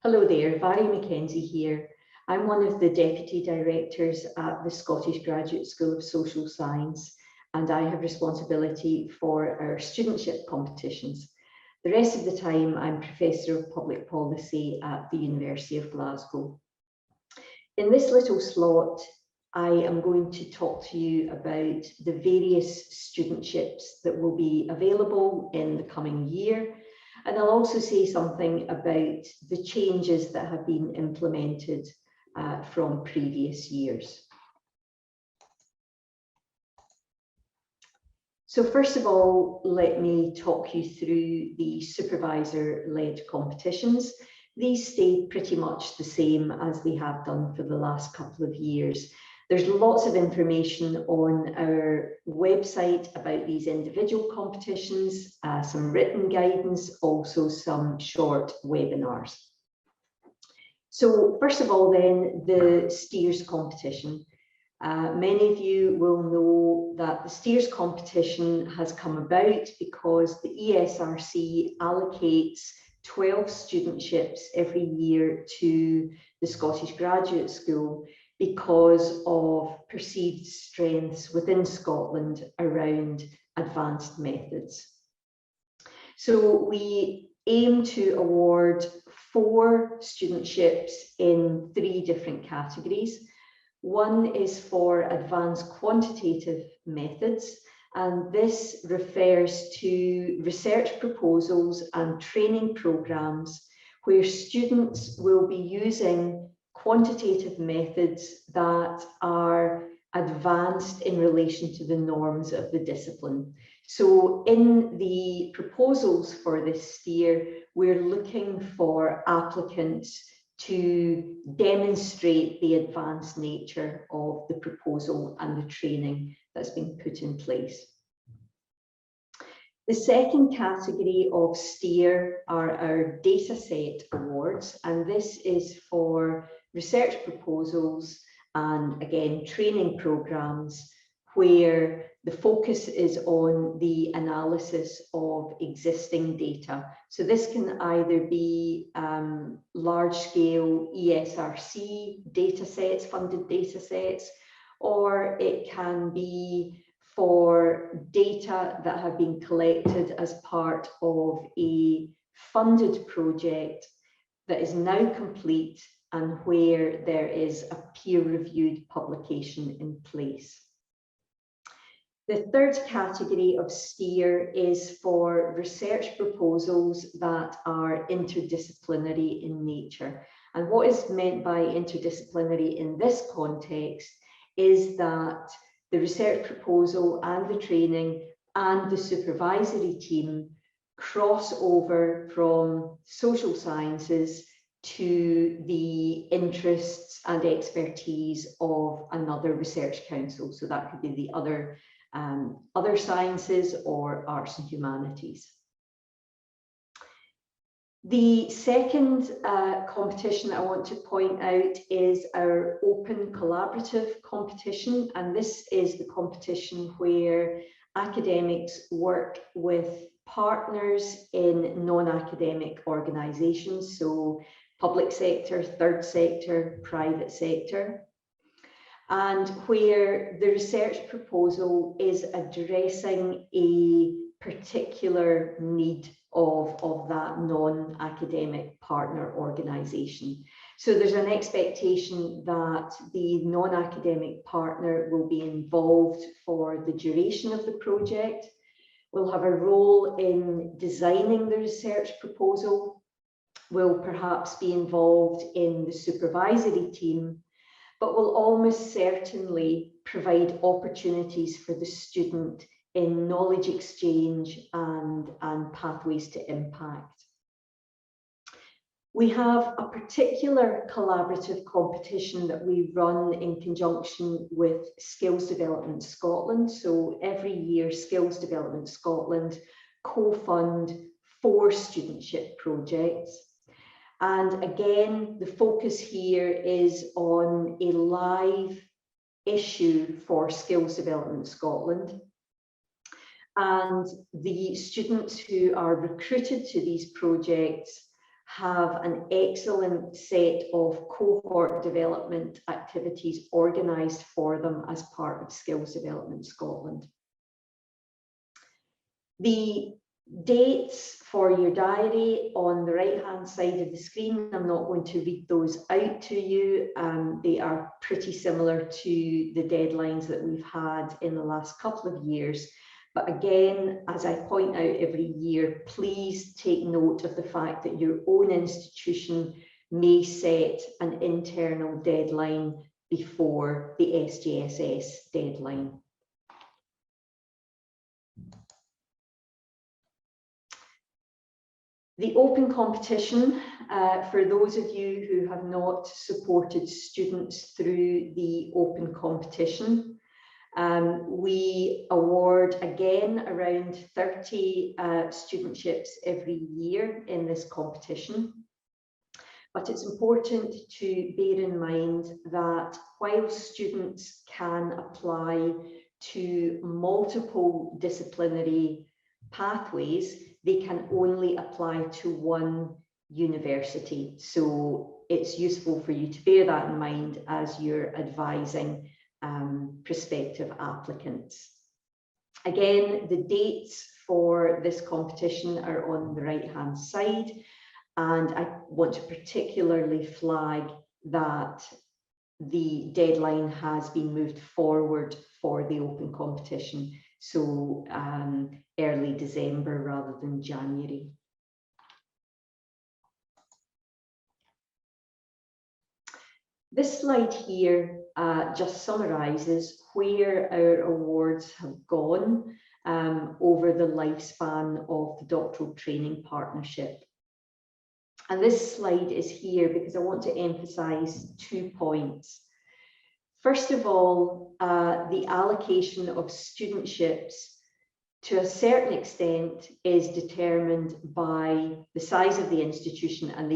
Hello there, Mhairi Mackenzie here. I'm one of the Deputy Directors at the Scottish Graduate School of Social Science, and I have responsibility for our studentship competitions. The rest of the time, I'm Professor of Public Policy at the University of Glasgow. In this little slot, I am going to talk to you about the various studentships that will be available in the coming year. And I'll also say something about the changes that have been implemented from previous years. So first of all, let me talk you through the supervisor-led competitions. These stay pretty much the same as they have done for the last couple of years. There's lots of information on our website about these individual competitions, some written guidance, also some short webinars. So first of all then, the STEERS competition. Many of you will know that the STEERS competition has come about because the ESRC allocates 12 studentships every year to the Scottish Graduate School because of perceived strengths within Scotland around advanced methods. So we aim to award 4 studentships in 3 different categories. One is for advanced quantitative methods, and this refers to research proposals and training programs where students will be using quantitative methods that are advanced in relation to the norms of the discipline. So in the proposals for this STEER, we're looking for applicants to demonstrate the advanced nature of the proposal and the training that's been put in place. The second category of STEER are our dataset awards, and this is for research proposals and again training programs where the focus is on the analysis of existing data. So this can either be large-scale ESRC datasets, funded datasets, or it can be for data that have been collected as part of a funded project that is now complete and where there is a peer-reviewed publication in place. The third category of STEER is for research proposals that are interdisciplinary in nature. And what is meant by interdisciplinary in this context is that the research proposal and the training and the supervisory team cross over from social sciences to the interests and expertise of another research council. So that could be the other sciences or arts and humanities. The second competition I want to point out is our open collaborative competition, and this is the competition where academics work with partners in non-academic organisations, so public sector, third sector, private sector, and where the research proposal is addressing a particular need of that non-academic partner organisation. So there's an expectation that the non-academic partner will be involved for the duration of the project, will have a role in designing the research proposal, will perhaps be involved in the supervisory team, but will almost certainly provide opportunities for the student in knowledge exchange and pathways to impact. We have a particular collaborative competition that we run in conjunction with Skills Development Scotland. So every year, Skills Development Scotland co-fund 4 studentship projects. And again, the focus here is on a live issue for Skills Development Scotland. And the students who are recruited to these projects have an excellent set of cohort development activities organised for them as part of Skills Development Scotland. The dates for your diary on the right-hand side of the screen, I'm not going to read those out to you. They are pretty similar to the deadlines that we've had in the last couple of years. But again, as I point out every year, please take note of the fact that your own institution may set an internal deadline before the SGSS deadline. The open competition, for those of you who have not supported students through the open competition, we award again around 30 studentships every year in this competition. But it's important to bear in mind that while students can apply to multiple disciplinary pathways, they can only apply to one university. So it's useful for you to bear that in mind as you're advising prospective applicants. Again, the dates for this competition are on the right-hand side, and I want to particularly flag that the deadline has been moved forward for the open competition, so early December rather than January. This slide here just summarises where our awards have gone over the lifespan of the Doctoral Training Partnership. And this slide is here because I want to emphasise 2 points. First of all, the allocation of studentships to a certain extent is determined by the size of the institution and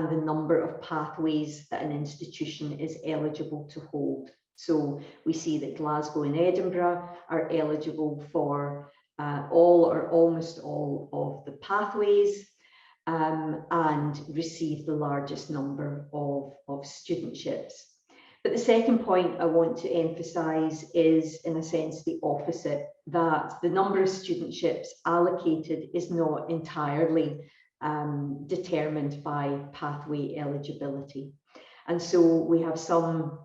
the number of pathways that an institution is eligible to hold. So we see that Glasgow and Edinburgh are eligible for all or almost all of the pathways and receive the largest number of studentships. But the second point I want to emphasise is, in a sense, the opposite, that the number of studentships allocated is not entirely determined by pathway eligibility. And so we have some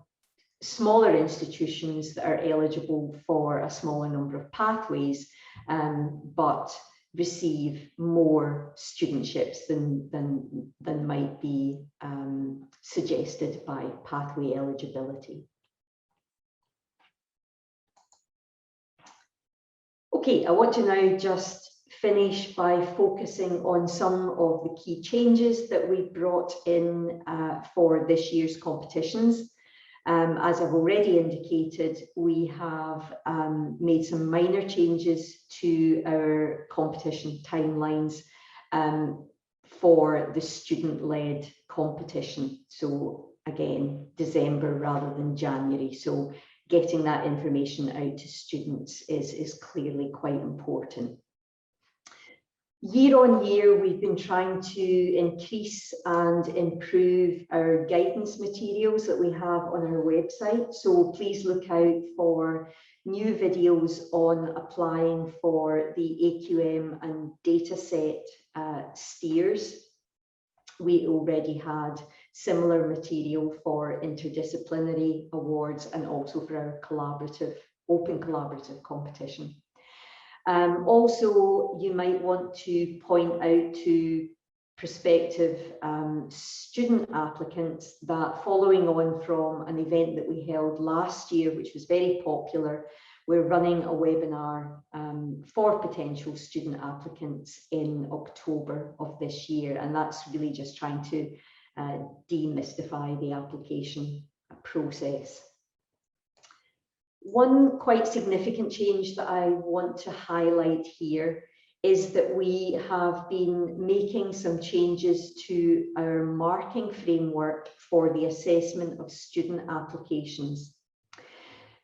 smaller institutions that are eligible for a smaller number of pathways, but receive more studentships than might be suggested by pathway eligibility. Okay, I want to now just finish by focusing on some of the key changes that we brought in for this year's competitions. As I've already indicated, we have made some minor changes to our competition timelines for the student-led competition. So again, December rather than January. So getting that information out to students is clearly quite important. Year on year, we've been trying to increase and improve our guidance materials that we have on our website. So please look out for new videos on applying for the AQM and dataset steers. We already had similar material for interdisciplinary awards and also for our open collaborative competition. Also, you might want to point out to prospective student applicants that following on from an event that we held last year, which was very popular, we're running a webinar for potential student applicants in October of this year. And that's really just trying to demystify the application process. One quite significant change that I want to highlight here is that we have been making some changes to our marking framework for the assessment of student applications.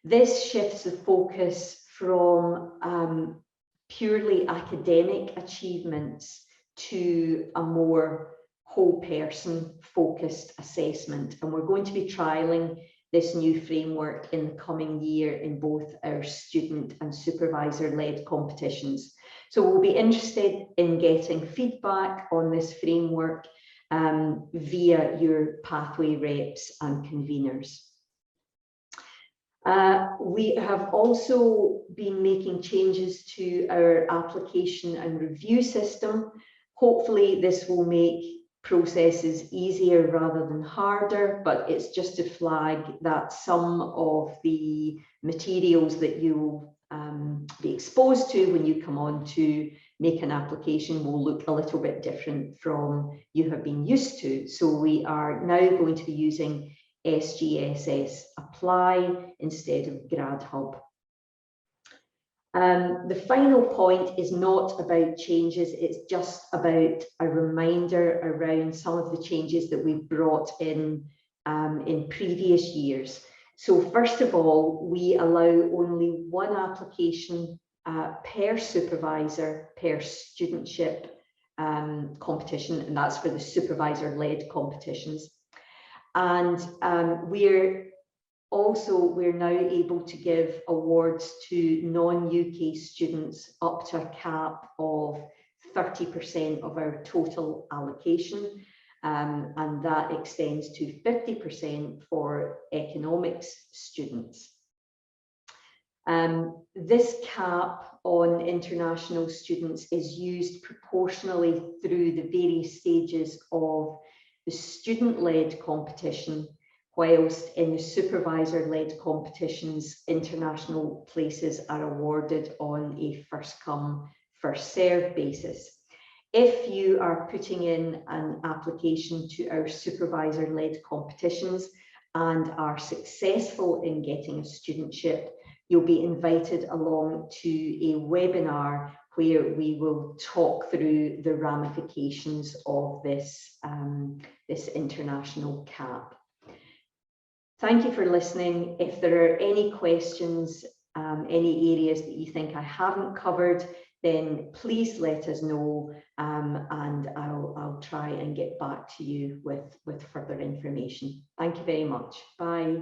This shifts the focus from purely academic achievements to a more whole person focused assessment. And we're going to be trialling this new framework in the coming year in both our student and supervisor-led competitions. So we'll be interested in getting feedback on this framework via your pathway reps and conveners. We have also been making changes to our application and review system. Hopefully this will make processes easier rather than harder, but it's just to flag that some of the materials that you'll be exposed to when you come on to make an application will look a little bit different from you have been used to. So we are now going to be using SGSS Apply instead of GradHub. The final point is not about changes, it's just about a reminder around some of the changes that we've brought in previous years. So first of all, we allow only one application per supervisor per studentship competition, and that's for the supervisor-led competitions. And we're now able to give awards to non-UK students up to a cap of 30% of our total allocation, and that extends to 50% for economics students. This cap on international students is used proportionally through the various stages of the student-led competition, whilst in the supervisor-led competitions, international places are awarded on a first-come, first-served basis. If you are putting in an application to our supervisor-led competitions and are successful in getting a studentship, you'll be invited along to a webinar where we will talk through the ramifications of this, this international cap. Thank you for listening. If there are any questions, any areas that you think I haven't covered, then please let us know, and I'll try and get back to you with further information. Thank you very much. Bye.